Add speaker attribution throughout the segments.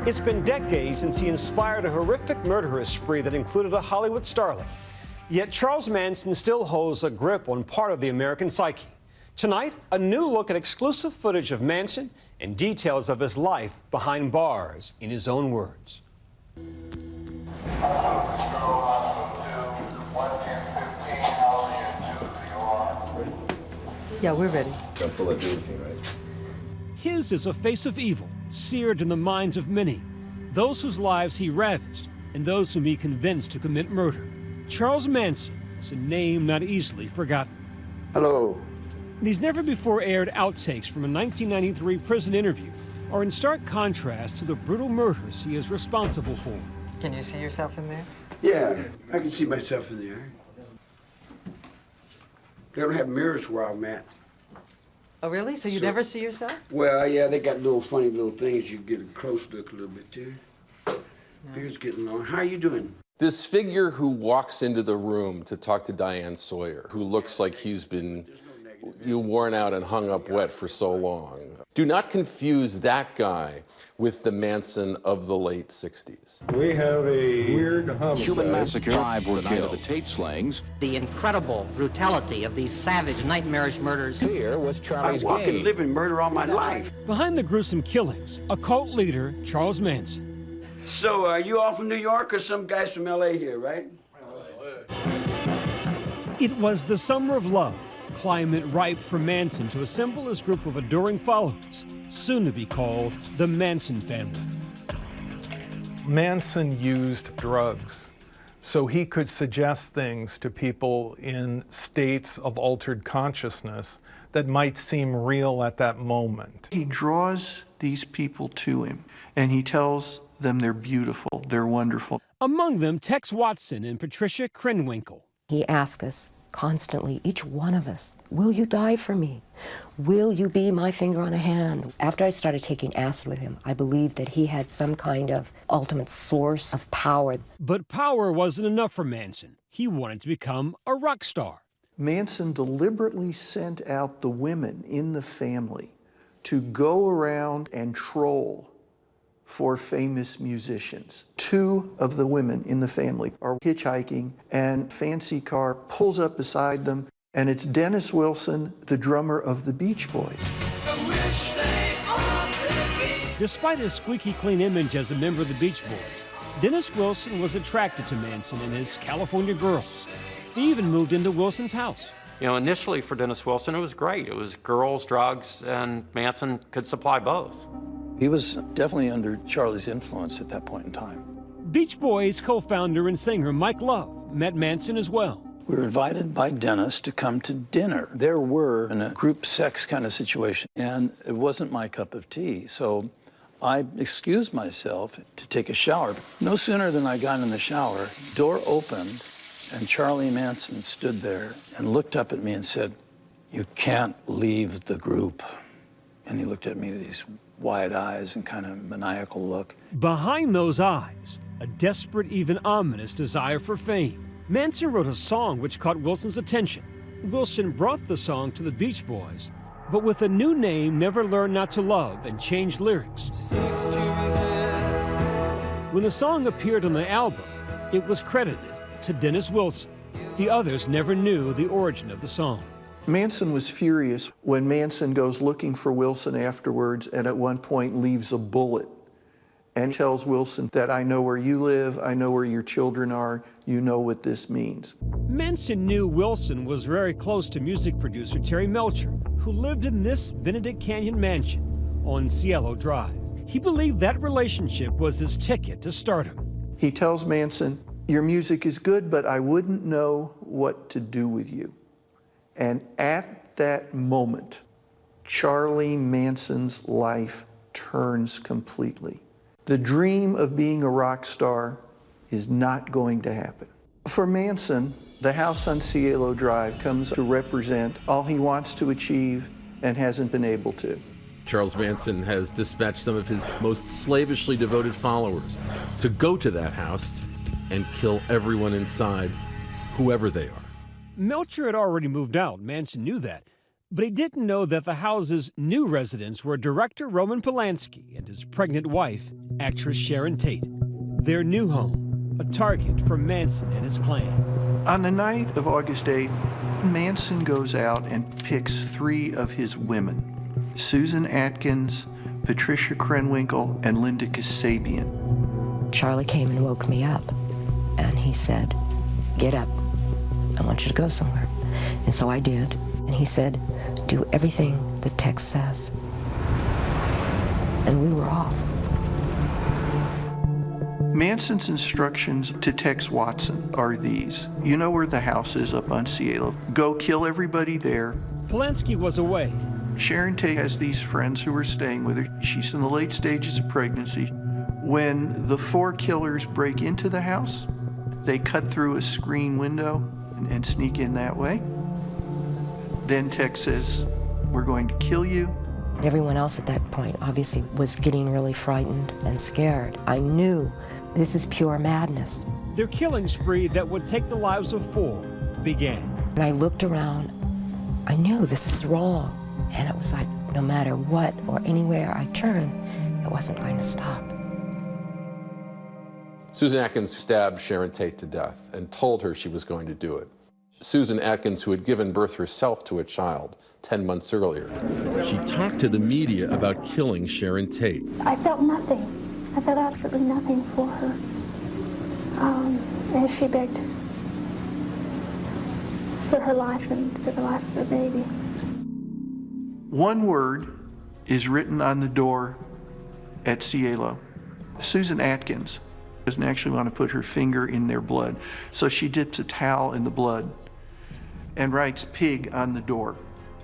Speaker 1: It's been decades since he inspired a horrific murderous spree that included a Hollywood starlet. Yet Charles Manson still holds a grip on part of the American psyche. Tonight, a new look at exclusive footage of Manson and details of his life behind bars, in his own words.
Speaker 2: Yeah, we're ready.
Speaker 1: His is a face of evil, seared in the minds of many, those whose lives he ravaged and those whom he convinced to commit murder. Charles Manson is a name not easily forgotten.
Speaker 3: Hello.
Speaker 1: These never-before-aired outtakes from a 1993 prison interview are in stark contrast to the brutal murders he is responsible for.
Speaker 2: Can you see yourself in there?
Speaker 3: Yeah, I can see myself in there. They don't have mirrors where I'm at.
Speaker 2: Oh, really? So you never see yourself?
Speaker 3: Well, yeah, they got little funny little things. You get a close look a little bit there. Beard's getting long. How are you doing?
Speaker 4: This figure who walks into the room to talk to Diane Sawyer, who looks like he's been worn out and hung up wet for so long. Do not confuse that guy with the Manson of the late 60s.
Speaker 5: We have a weird homicide.
Speaker 6: Human massacre.
Speaker 7: 5 were
Speaker 6: the night of
Speaker 7: killed.
Speaker 6: the Tate slayings.
Speaker 8: The incredible brutality of these savage, nightmarish murders.
Speaker 6: Fear was Charlie's
Speaker 3: I walk
Speaker 6: game.
Speaker 3: and live in murder all my life.
Speaker 1: Behind the gruesome killings, a cult leader, Charles Manson.
Speaker 3: So, are you all from New York or some guys from L.A. here, right?
Speaker 1: It was the summer of love, climate ripe for Manson to assemble his group of adoring followers, soon to be called the Manson family.
Speaker 9: Manson used drugs, so he could suggest things to people in states of altered consciousness that might seem real at that moment.
Speaker 10: He draws these people to him, and he tells them they're beautiful, they're wonderful.
Speaker 1: Among them, Tex Watson and Patricia Krenwinkel.
Speaker 11: He asks us constantly, each one of us, will you die for me? Will you be my finger on a hand? After I started taking acid with him, I believed that he had some kind of ultimate source of power.
Speaker 1: But power wasn't enough for Manson. He wanted to become a rock star.
Speaker 10: Manson deliberately sent out the women in the family to go around and troll for famous musicians. 2 of the women in the family are hitchhiking, and fancy car pulls up beside them, and it's Dennis Wilson, the drummer of the Beach Boys.
Speaker 1: Despite his squeaky clean image as a member of the Beach Boys, Dennis Wilson was attracted to Manson and his California girls. They even moved into Wilson's house.
Speaker 12: You know, initially for Dennis Wilson, it was great. It was girls, drugs, and Manson could supply both.
Speaker 13: He was definitely under Charlie's influence at that point in time.
Speaker 1: Beach Boys co-founder and singer Mike Love met Manson as well.
Speaker 13: We were invited by Dennis to come to dinner. There were in a group sex kind of situation, and it wasn't my cup of tea. So I excused myself to take a shower. No sooner than I got in the shower, door opened, and Charlie Manson stood there and looked up at me and said, "You can't leave the group." And he looked at me with these wide eyes and kind of maniacal look.
Speaker 1: Behind those eyes, a desperate, even ominous desire for fame. Manson wrote a song which caught Wilson's attention. Wilson brought the song to the Beach Boys, but with a new name, Never Learned Not to Love, and changed lyrics. When the song appeared on the album, it was credited to Dennis Wilson. The others never knew the origin of the song.
Speaker 10: Manson was furious when Manson goes looking for Wilson afterwards, and at one point leaves a bullet and tells Wilson that I know where you live, I know where your children are, you know what this means.
Speaker 1: Manson knew Wilson was very close to music producer Terry Melcher, who lived in this Benedict Canyon mansion on Cielo Drive. He believed that relationship was his ticket to stardom.
Speaker 10: He tells Manson, your music is good, but I wouldn't know what to do with you. And at that moment, Charlie Manson's life turns completely. The dream of being a rock star is not going to happen. For Manson, the house on Cielo Drive comes to represent all he wants to achieve and hasn't been able to.
Speaker 4: Charles Manson has dispatched some of his most slavishly devoted followers to go to that house and kill everyone inside, whoever they are.
Speaker 1: Melcher had already moved out. Manson knew that. But he didn't know that the house's new residents were director Roman Polanski and his pregnant wife, actress Sharon Tate. Their new home, a target for Manson and his clan.
Speaker 10: On the night of August 8th, Manson goes out and picks 3 of his women, Susan Atkins, Patricia Krenwinkel, and Linda Kasabian.
Speaker 11: Charlie came and woke me up, and he said, "Get up, I want you to go somewhere." And so I did, and he said, "Do everything the text says." And we were off.
Speaker 10: Manson's instructions to Tex Watson are these. You know where the house is up on Cielo. Go kill everybody there.
Speaker 1: Polanski was away.
Speaker 10: Sharon Tate has these friends who are staying with her. She's in the late stages of pregnancy. When the 4 killers break into the house, they cut through a screen window and sneak in that way. Then Tex says, "We're going to kill you."
Speaker 11: Everyone else at that point obviously was getting really frightened and scared. I knew this is pure madness.
Speaker 1: Their killing spree that would take the lives of 4 began.
Speaker 11: And I looked around, I knew this is wrong. And it was like, no matter what or anywhere I turned, it wasn't going to stop.
Speaker 4: Susan Atkins stabbed Sharon Tate to death and told her she was going to do it. Susan Atkins, who had given birth herself to a child 10 months earlier. She talked to the media about killing Sharon Tate.
Speaker 6: I felt nothing. I felt absolutely nothing for her. As she begged for her life and for the life of her baby.
Speaker 10: One word is written on the door at Cielo. Susan Atkins doesn't actually want to put her finger in their blood, so she dips a towel in the blood and writes "pig" on the door.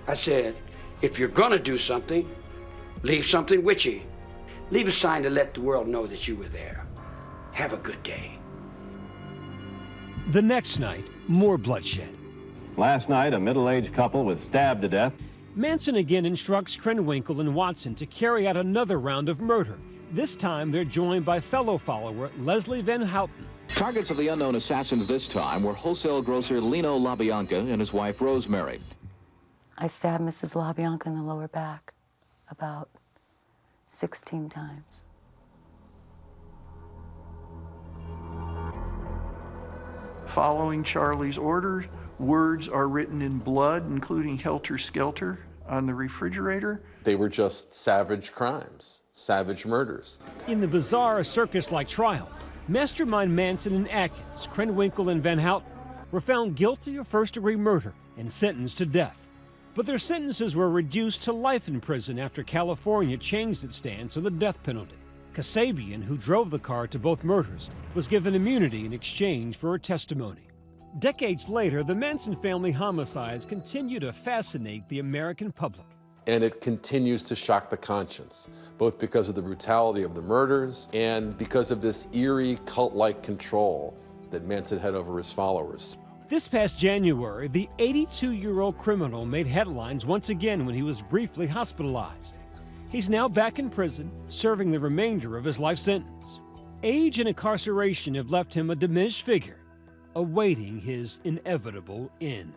Speaker 3: I said, if you're gonna do something, leave something with you. Leave a sign to let the world know that you were there. Have a good day.
Speaker 1: The next night, more bloodshed.
Speaker 5: Last night, a middle-aged couple was stabbed to death.
Speaker 1: Manson again instructs Krenwinkel and Watson to carry out another round of murder. This time, they're joined by fellow follower Leslie Van Houten.
Speaker 7: Targets of the unknown assassins this time were wholesale grocer Lino LaBianca and his wife Rosemary.
Speaker 14: I stabbed Mrs. LaBianca in the lower back about 16 times.
Speaker 10: Following Charlie's orders, words are written in blood, including helter skelter, on the refrigerator.
Speaker 4: They were just savage crimes, savage murders.
Speaker 1: In the bizarre circus-like trial, mastermind Manson and Atkins, Krenwinkel and Van Houten were found guilty of first-degree murder and sentenced to death. But their sentences were reduced to life in prison after California changed its stance on the death penalty. Kasabian, who drove the car to both murders, was given immunity in exchange for her testimony. Decades later, the Manson family homicides continue to fascinate the American public.
Speaker 4: And it continues to shock the conscience, both because of the brutality of the murders and because of this eerie cult-like control that Manson had over his followers.
Speaker 1: This past January, the 82-year-old criminal made headlines once again when he was briefly hospitalized. He's now back in prison, serving the remainder of his life sentence. Age and incarceration have left him a diminished figure, awaiting his inevitable end.